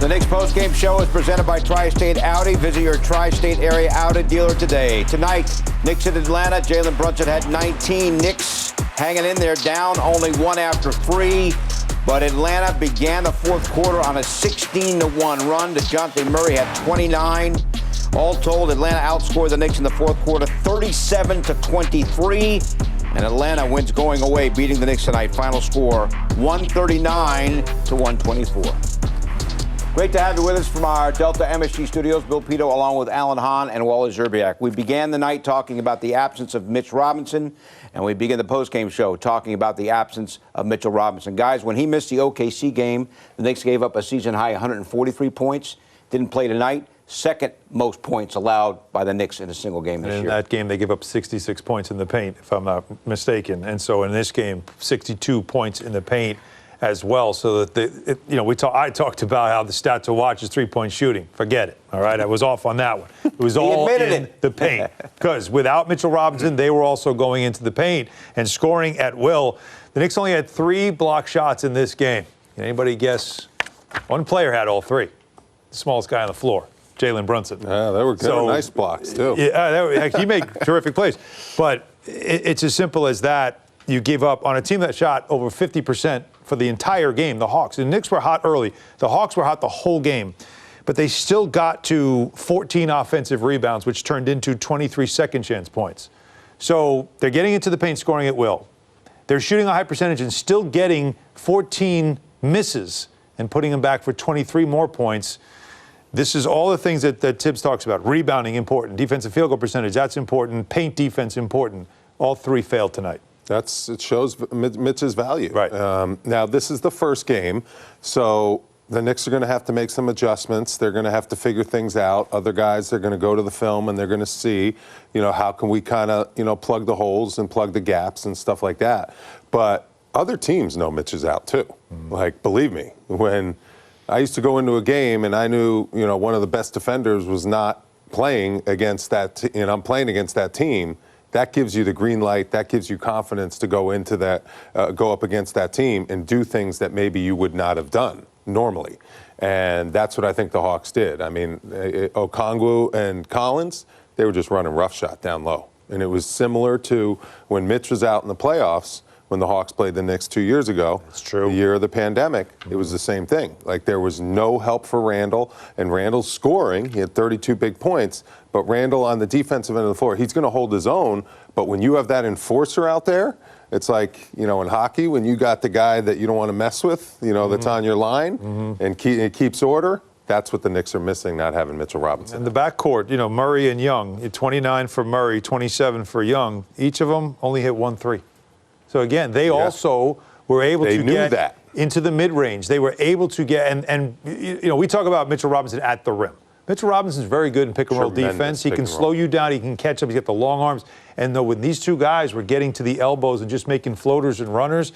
The Knicks postgame show is presented by Tri-State Audi. Visit your Tri-State area Audi dealer today. Tonight, Knicks at Atlanta. Jalen Brunson had 19. Knicks hanging in there, down only one after 3. But Atlanta began the fourth quarter on a 16-1 run. Dejounte Murray had 29. All told, Atlanta outscored the Knicks in the fourth quarter 37-23. And Atlanta wins going away, beating the Knicks tonight. Final score, 139-124. Great to have you with us from our Delta MSG studios. Bill Pito along with Alan Hahn and Wally Zerbiak. We began the night talking about the absence of Mitch Robinson, and we begin the postgame show talking about the absence of Mitchell Robinson. Guys, when he missed the OKC game, the Knicks gave up a season-high 143 points. Didn't play tonight. Second most points allowed by the Knicks in a single game this year. In that game, they give up 66 points in the paint, if I'm not mistaken. And so in this game, 62 points in the paint as well. So that I talked about how the stat to watch is three-point shooting. Forget it. All right, I was off on that one. It was all in the paint because without Mitchell Robinson, they were also going into the paint and scoring at will. The Knicks only had 3 block shots in this game. Can anybody guess? One player had all 3. The smallest guy on the floor, Jalen Brunson. Yeah, they were good. So, nice blocks too. Yeah, he made terrific plays. But it's as simple as that. You give up on a team that shot over 50% for the entire game, the Hawks. The Knicks were hot early. The Hawks were hot the whole game. But they still got to 14 offensive rebounds, which turned into 23 second chance points. So they're getting into the paint, scoring at will. They're shooting a high percentage and still getting 14 misses and putting them back for 23 more points. This is all the things that Tibbs talks about. Rebounding, important. Defensive field goal percentage, that's important. Paint defense, important. All 3 failed tonight. It shows Mitch's value. Right. Now, this is the first game, so the Knicks are going to have to make some adjustments. They're going to have to figure things out. Other guys are going to go to the film and they're going to see, how can we kind of, plug the holes and plug the gaps and stuff like that. But other teams know Mitch is out too. Like, believe me, when I used to go into a game and I knew, one of the best defenders was not playing against that, I'm playing against that team. That gives you the green light. That gives you confidence to go into that, go up against that team and do things that maybe you would not have done normally. And that's what I think the Hawks did. I mean, Okongwu and Collins, they were just running roughshod down low. And it was similar to when Mitch was out in the playoffs when the Hawks played the Knicks 2 years ago. That's true. The year of the pandemic, it was the same thing. Like, there was no help for Randle, and Randle's scoring. He had 32 big points, but Randle on the defensive end of the floor, he's going to hold his own. But when you have that enforcer out there, it's like, in hockey, when you got the guy that you don't want to mess with, that's on your line and keeps order. That's what the Knicks are missing, not having Mitchell Robinson. And the backcourt, Murray and Young, 29 for Murray, 27 for Young. Each of them only hit 1 3. So again, they also were able to get into the mid-range. They were able to get, and we talk about Mitchell Robinson at the rim. Mitchell Robinson's very good in pick-and-roll defense. He can slow you down. He can catch up. He's got the long arms. And though when these two guys were getting to the elbows and just making floaters and runners,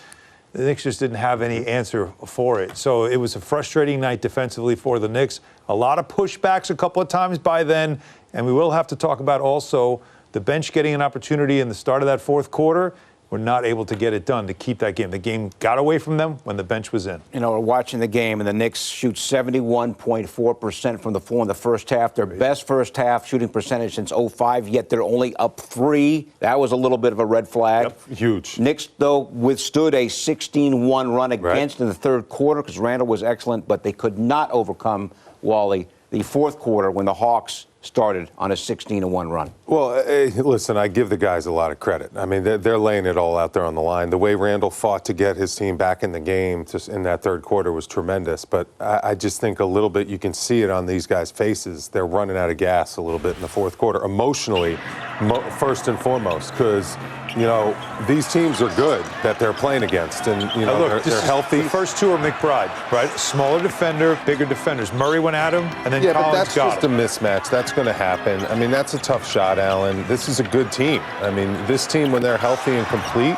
the Knicks just didn't have any answer for it. So it was a frustrating night defensively for the Knicks. A lot of pushbacks a couple of times by then. And we will have to talk about also the bench getting an opportunity in the start of that fourth quarter. Were not able to get it done to keep that game. The game got away from them when the bench was in. We're watching the game, and the Knicks shoot 71.4% from the floor in the first half. Their best first half shooting percentage since 2005, yet they're only up 3. That was a little bit of a red flag. Yep, huge. Knicks, though, withstood a 16-1 run against in the third quarter because Randle was excellent, but they could not overcome, Wally, the fourth quarter when the Hawks started on a 16-1 run. Well, listen, I give the guys a lot of credit. I mean, they're laying it all out there on the line. The way Randle fought to get his team back in the game just in that third quarter was tremendous. But I just think a little bit, you can see it on these guys' faces. They're running out of gas a little bit in the fourth quarter, emotionally, first and foremost, because, these teams are good that they're playing against. And, they're healthy. The first two are McBride, right? Smaller defender, bigger defenders. Murray went at him, and then Collins got him. Yeah, but that's just a mismatch. That's going to happen. I mean, that's a tough shot, Alan. This is a good team. I mean, this team, when they're healthy and complete,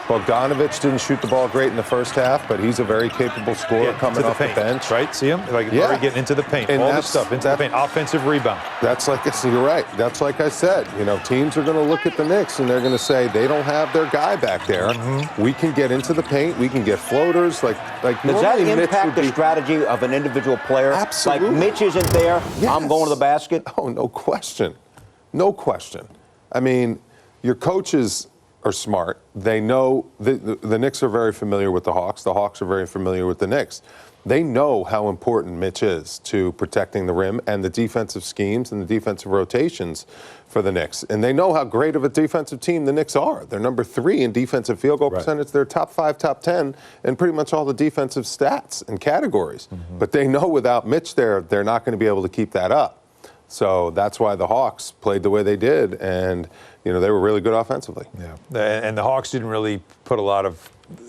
Bogdanovich didn't shoot the ball great in the first half, but he's a very capable scorer coming off the bench. Right? See him? Like Murray getting into the paint. And all this stuff into the paint. Offensive rebound. That's like you're right. That's like I said. You know, teams are going to look at the Knicks and they're going to say they don't have their guy back there. We can get into the paint. We can get floaters. Like does that impact the strategy of an individual player? Absolutely. Like Mitch isn't there. Yes. I'm going to the basket. Oh, no question. No question. I mean, your coaches are smart. They know the Knicks are very familiar with the Hawks. The Hawks are very familiar with the Knicks. They know how important Mitch is to protecting the rim and the defensive schemes and the defensive rotations for the Knicks. And they know how great of a defensive team the Knicks are. They're number 3 in defensive field goal percentage. They're top 5, top 10 in pretty much all the defensive stats and categories. But they know without Mitch there, they're not going to be able to keep that up. So that's why the Hawks played the way they did, and you know they were really good offensively. Yeah, and the Hawks didn't really put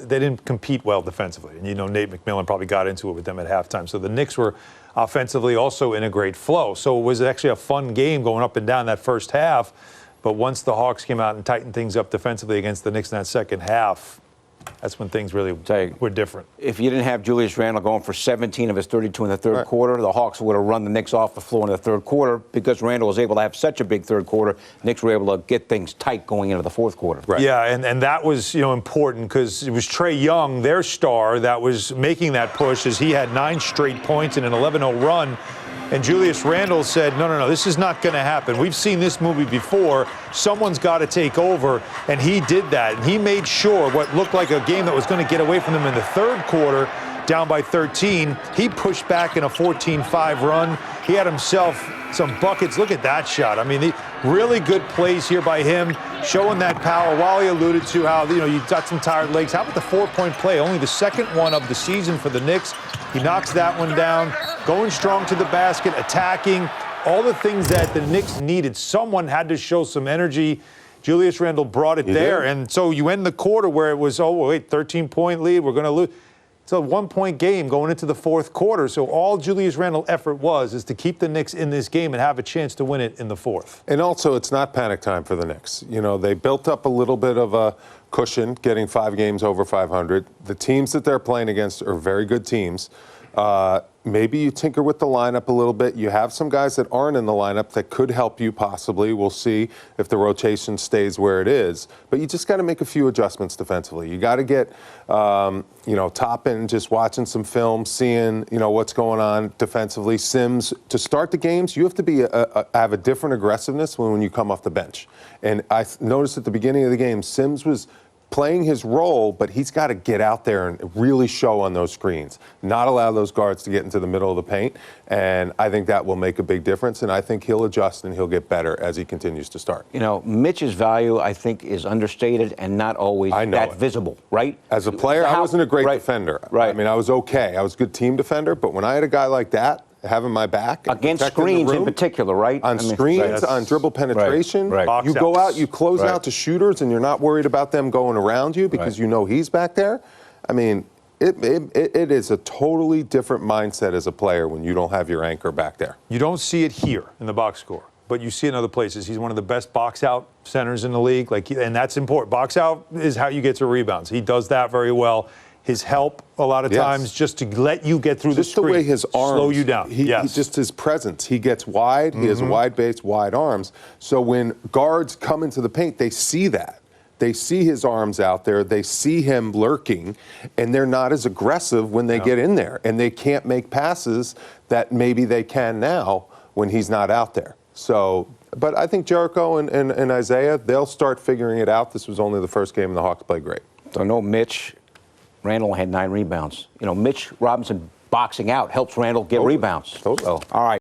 they didn't compete well defensively. And you know Nate McMillan probably got into it with them at halftime. So the Knicks were offensively also in a great flow. So it was actually a fun game going up and down that first half. But once the Hawks came out and tightened things up defensively against the Knicks in that second half, that's when things really were different. If you didn't have Julius Randle going for 17 of his 32 in the third quarter, the Hawks would have run the Knicks off the floor in the third quarter. Because Randle was able to have such a big third quarter, Knicks were able to get things tight going into the fourth quarter. Yeah, and that was important because it was Trae Young, their star, that was making that push as he had 9 straight points in an 11-0 run. And Julius Randle said, no, this is not going to happen. We've seen this movie before. Someone's got to take over. And he did that. And he made sure what looked like a game that was going to get away from them in the third quarter, down by 13. He pushed back in a 14-5 run. He had himself some buckets. Look at that shot. I mean, really good plays here by him, showing that power. Wally alluded to how, you got some tired legs. How about the 4-point play? Only the second one of the season for the Knicks. He knocks that one down, going strong to the basket, attacking, all the things that the Knicks needed. Someone had to show some energy. Julius Randle brought it there. And so you end the quarter where it was, 13-point lead, we're going to lose. It's a 1-point game going into the fourth quarter. So all Julius Randle's effort is to keep the Knicks in this game and have a chance to win it in the fourth. And also, it's not panic time for the Knicks. You know, they built up a little bit of a cushion, getting 5 games over 500. The teams that they're playing against are very good teams. Maybe you tinker with the lineup a little bit. You have some guys that aren't in the lineup that could help you possibly. We'll see if the rotation stays where it is. But you just got to make a few adjustments defensively. You got to get, Toppin, just watching some film, seeing, what's going on defensively. Sims, to start the games, you have to have a different aggressiveness when you come off the bench. And I noticed at the beginning of the game, Sims was playing his role, but he's got to get out there and really show on those screens, not allow those guards to get into the middle of the paint. And I think that will make a big difference. And I think he'll adjust and he'll get better as he continues to start. Mitch's value, I think, is understated and not always that visible, right? As a player, I wasn't a great defender. I mean, I was okay. I was a good team defender. But when I had a guy like that, having my back. Against screens in particular, right? On screens, on dribble penetration. You go out, you close out to shooters, and you're not worried about them going around you because you know he's back there. I mean, it is a totally different mindset as a player when you don't have your anchor back there. You don't see it here in the box score, but you see it in other places. He's one of the best box-out centers in the league, and that's important. Box-out is how you get to rebounds. He does that very well. His help a lot of times just to let you get through the screen. Just the way his arms slow you down. Just his presence. He gets wide. He has wide base, wide arms. So when guards come into the paint, they see that. They see his arms out there. They see him lurking, and they're not as aggressive when they get in there. And they can't make passes that maybe they can now when he's not out there. So, but I think Jericho and Isaiah, they'll start figuring it out. This was only the first game, and the Hawks played great. So no Mitch. Randle had 9 rebounds. Mitch Robinson boxing out helps Randle get rebounds. Totally. So, all right.